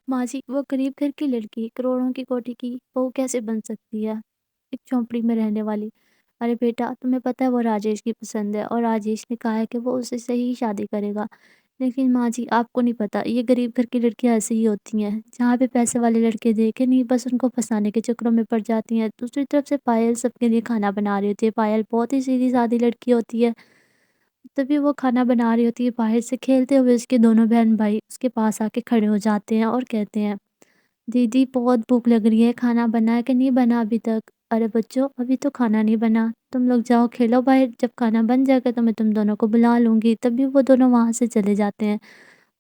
माँ जी, वो गरीब घर की लड़की करोड़ों की कोठी की बहू कैसे बन सकती है? एक झोंपड़ी में रहने वाली। अरे बेटा, तुम्हें पता है वो राजेश की पसंद है और राजेश ने कहा है कि वो उसी से ही शादी करेगा। लेकिन माँ जी, आपको नहीं पता, ये गरीब घर की लड़कियाँ ऐसी ही होती हैं। जहाँ पे पैसे वाले लड़के देखे नहीं, बस उनको फँसाने के चक्करों में पड़ जाती हैं। दूसरी तरफ से पायल सबके लिए खाना बना रही होती है। पायल बहुत ही सीधी-सादी लड़की होती है। तभी वो खाना बना रही होती है, बाहर से खेलते हुए उसके दोनों बहन-भाई उसके पास आके खड़े हो जाते हैं और कहते हैं, दीदी बहुत भूख लग रही है, खाना बना है कि नहीं बना अभी तक? अरे बच्चों, अभी तो खाना नहीं बना, तुम लोग जाओ खेलो बाहर, जब खाना बन जाएगा तो मैं तुम दोनों को बुला लूँगी। तभी वो दोनों वहाँ से चले जाते हैं।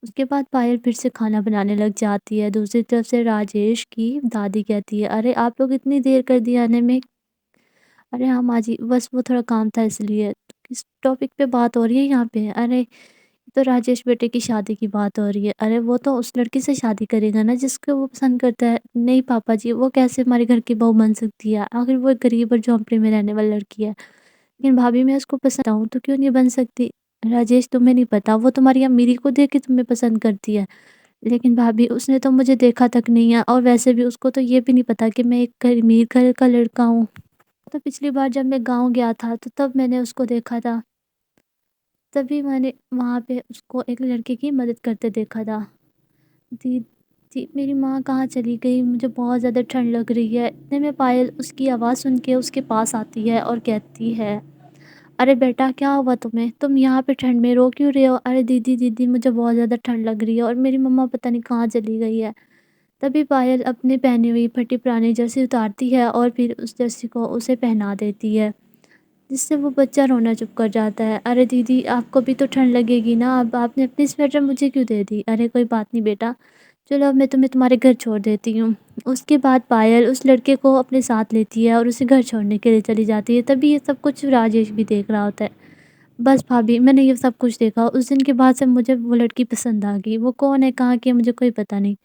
उसके बाद पायल फिर से खाना बनाने लग जाती है। दूसरी तरफ से राजेश की दादी कहती है, अरे आप लोग इतनी देर कर दी आने में। अरे हाँ माँ जी, बस वो थोड़ा काम था इसलिए। तो किस टॉपिक पे बात हो रही है यहाँ पे? अरे तो राजेश बेटे की शादी की बात हो रही है। अरे वो तो उस लड़की से शादी करेगा ना जिसको वो पसंद करता है। नहीं पापा जी, वो कैसे हमारे घर की बहू बन सकती है? आखिर वो एक गरीब और झोंपड़ी में रहने वाली लड़की है। लेकिन भाभी मैं उसको पसंद हूँ तो क्यों नहीं बन सकती? राजेश तुम्हें नहीं पता, वो तुम्हारी अमीरी को देख के तुम्हें पसंद करती है। लेकिन भाभी उसने तो मुझे देखा तक नहीं है और वैसे भी उसको तो ये भी नहीं पता कि मैं एक अमीर घर का लड़का हूँ। तो पिछली बार जब मैं गाँव गया था तो तब मैंने उसको देखा था। तभी मैंने वहाँ पे उसको एक लड़के की मदद करते देखा था। दी जी, मेरी माँ कहाँ चली गई? मुझे बहुत ज़्यादा ठंड लग रही है। इतने में पायल उसकी आवाज़ सुन के उसके पास आती है और कहती है, अरे बेटा क्या हुआ तुम्हें? तुम यहाँ पे ठंड में रो क्यों रहे हो? अरे दीदी, दीदी मुझे बहुत ज़्यादा ठंड लग रही है और मेरी मम्मा पता नहीं कहाँ चली गई है। तभी पायल अपनी पहनी हुई फटी-पुरानी जर्सी उतारती है और फिर उस जर्सी को उसे पहना देती है। जिससे वो बच्चा रोना चुप कर जाता है। अरे दीदी, आपको भी तो ठंड लगेगी ना, अब आपने अपनी स्वेटर मुझे क्यों दे दी? अरे कोई बात नहीं बेटा, चलो अब मैं तुम्हें तुम्हारे घर छोड़ देती हूँ। उसके बाद पायल उस लड़के को अपने साथ लेती है और उसे घर छोड़ने के लिए चली जाती है। तभी ये सब कुछ राजेश भी देख रहा होता है। बस भाभी, मैंने ये सब कुछ देखा, उस दिन के बाद से मुझे वो लड़की पसंद आ गई। वो कौन है, कहाँ की है, मुझे कोई पता नहीं।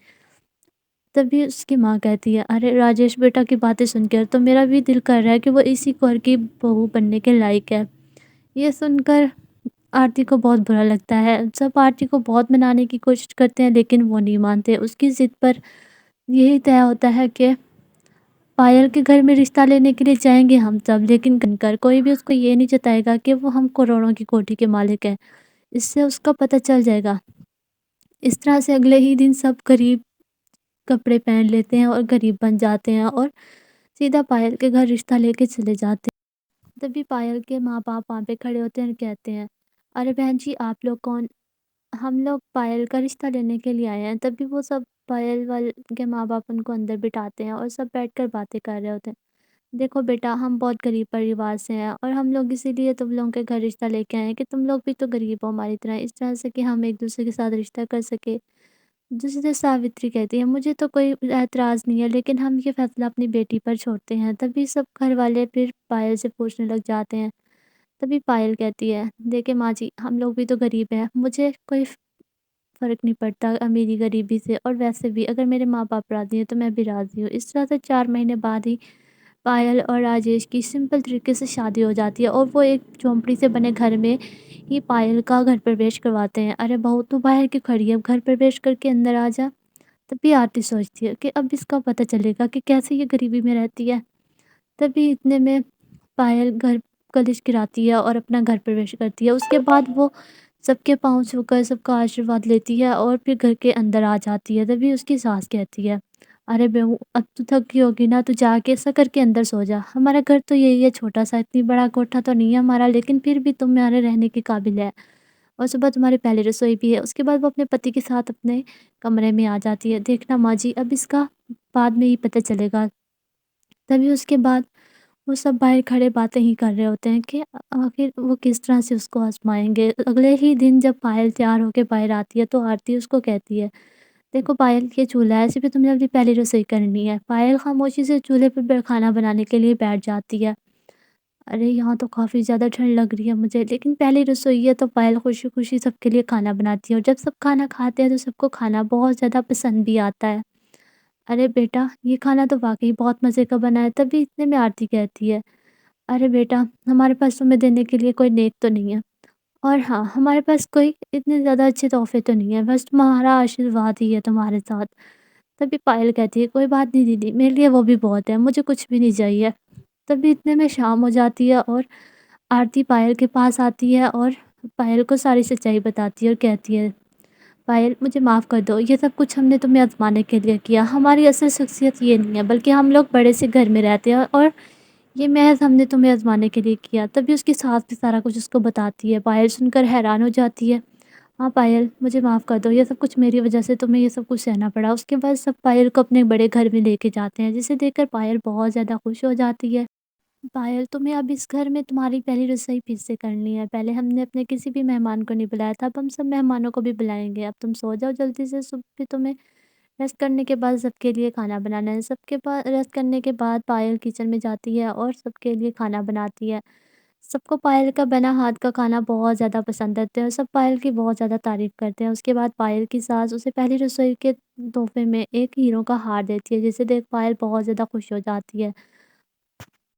तभी उसकी माँ कहती है, अरे राजेश बेटा की बातें सुनकर तो मेरा भी दिल कर रहा है कि वो इसी घर की बहू बनने के लायक है। ये सुनकर आरती को बहुत बुरा लगता है। सब आरती को बहुत मनाने की कोशिश करते हैं लेकिन वो नहीं मानते। उसकी ज़िद पर यही तय होता है कि पायल के घर में रिश्ता लेने के लिए जाएँगे हम सब, लेकिन बनकर कोई भी उसको ये नहीं जताएगा कि वो हम करोड़ों की कोठी के मालिक हैं। इससे उसका पता चल जाएगा। इस तरह से अगले ही दिन सब गरीब कपड़े पहन लेते हैं और गरीब बन जाते हैं और सीधा पायल के घर रिश्ता लेके चले जाते हैं। तभी पायल के माँ-बाप वहाँ पे खड़े होते हैं और कहते हैं, अरे बहन जी आप लोग कौन? हम लोग पायल का रिश्ता लेने के लिए आए हैं। तभी वो सब पायल वाल के माँ-बाप उनको अंदर बिठाते हैं और सब बैठकर बातें कर रहे होते हैं। देखो बेटा, हम बहुत गरीब परिवार से हैं और हम लोग इसीलिए तुम लोगों के घर रिश्ता लेके आए हैं कि तुम लोग भी तो गरीब हो हमारी तरह, इस तरह से कि हम एक-दूसरे के साथ रिश्ता कर सकें। जिससे सावित्री कहती है, मुझे तो कोई ऐतराज़ नहीं है लेकिन हम ये फैसला अपनी बेटी पर छोड़ते हैं। तभी सब घर वाले फिर पायल से पूछने लग जाते हैं। तभी पायल कहती है, देखिए माँ जी, हम लोग भी तो गरीब हैं, मुझे कोई फ़र्क नहीं पड़ता अमीरी-गरीबी से, और वैसे भी अगर मेरे माँ-बाप राज़ी हैं तो मैं भी राज़ी हूँ। इस तरह से 4 महीने बाद ही पायल और राजेश की सिंपल तरीके से शादी हो जाती है और वो एक झोंपड़ी से बने घर में ही पायल का घर प्रवेश करवाते हैं। अरे बहू तू बाहर क्यों खड़ी है? अब घर प्रवेश करके अंदर आ जा। तभी आरती सोचती है कि अब इसका पता चलेगा कि कैसे ये गरीबी में रहती है। तभी इतने में पायल घर कलश गिराती है और अपना घर प्रवेश करती है। उसके बाद वो सबके पाँव छूकर सबका आशीर्वाद लेती है और फिर घर के अंदर आ जाती है। तभी उसकी सास कहती है, अरे बहू अब तू थक गई होगी ना, तू जाके ऐसा करके अंदर सो जा। हमारा घर तो यही है छोटा-सा, इतनी बड़ा कोठा तो नहीं है हमारा, लेकिन फिर भी तुम्हारे रहने के काबिल है। और सुबह तुम्हारी पहली रसोई भी है। उसके बाद वो अपने पति के साथ अपने कमरे में आ जाती है। देखना माँ जी, अब इसका बाद में ही पता चलेगा। तभी उसके बाद वो सब बाहर खड़े बातें ही कर रहे होते हैं कि आखिर वो किस तरह से उसको आज़माएँगे। अगले ही दिन जब पायल तैयार होके बाहर आती है तो आरती उसको कहती है, देखो पायल, ये चूल्हा है, इसी पे तुमने अपनी पहली रसोई करनी है। पायल खामोशी से चूल्हे पे खाना बनाने के लिए बैठ जाती है। अरे यहाँ तो काफ़ी ज़्यादा ठंड लग रही है मुझे, लेकिन पहली रसोई है तो पायल खुशी-खुशी सबके लिए खाना बनाती है और जब सब खाना खाते हैं तो सबको खाना बहुत ज़्यादा पसंद भी आता है। अरे बेटा, ये खाना तो वाक़ई बहुत मज़े का बना है। तभी इतने में आरती कहती है, अरे बेटा, हमारे पास तुम्हें देने के लिए कोई नेक तो नहीं है, और हाँ, हमारे पास कोई इतने ज़्यादा अच्छे तोहफ़े तो नहीं है, बस तुम्हारा आशीर्वाद ही है तुम्हारे साथ। तभी पायल कहती है, "कोई बात नहीं दीदी, मेरे लिए वो भी बहुत है, मुझे कुछ भी नहीं चाहिए।" तभी इतने में शाम हो जाती है और आरती पायल के पास आती है और पायल को सारी सच्चाई बताती है और कहती है, "पायल मुझे माफ़ कर दो, ये सब कुछ हमने तुम्हें आज़माने के लिए किया। हमारी असल शख्सियत ये नहीं है, बल्कि हम लोग बड़े से घर में रहते हैं और ये महज़ हमने तुम्हें आज़माने के लिए किया।" तभी उसकी सास भी सारा कुछ उसको बताती है। पायल सुनकर हैरान हो जाती है। "हाँ पायल, मुझे माफ़ कर दो, ये सब कुछ मेरी वज़ह से तुम्हें ये सब कुछ सहना पड़ा।" उसके बाद सब पायल को अपने बड़े घर में लेके जाते हैं, जिसे देखकर पायल बहुत ज़्यादा खुश हो जाती है। "पायल, तुम्हें अब इस घर में तुम्हारी पहली रसोई फिर से करनी है। पहले हमने अपने किसी भी मेहमान को नहीं बुलाया था, अब हम सब मेहमानों को भी बुलाएँगे। अब तुम सो जाओ जल्दी से, सुबह तुम्हें रेस्ट करने के बाद सबके लिए खाना बनाना है।" सबके पास रेस्ट करने के बाद पायल किचन में जाती है और सबके लिए खाना बनाती है। सबको पायल का बना हाथ का खाना बहुत ज़्यादा पसंद आता है और सब पायल की बहुत ज़्यादा तारीफ़ करते हैं। उसके बाद पायल की सास उसे पहली रसोई के तोहफ़े में एक हीरों का हार देती है, जिसे देख पायल बहुत ज़्यादा खुश हो जाती है।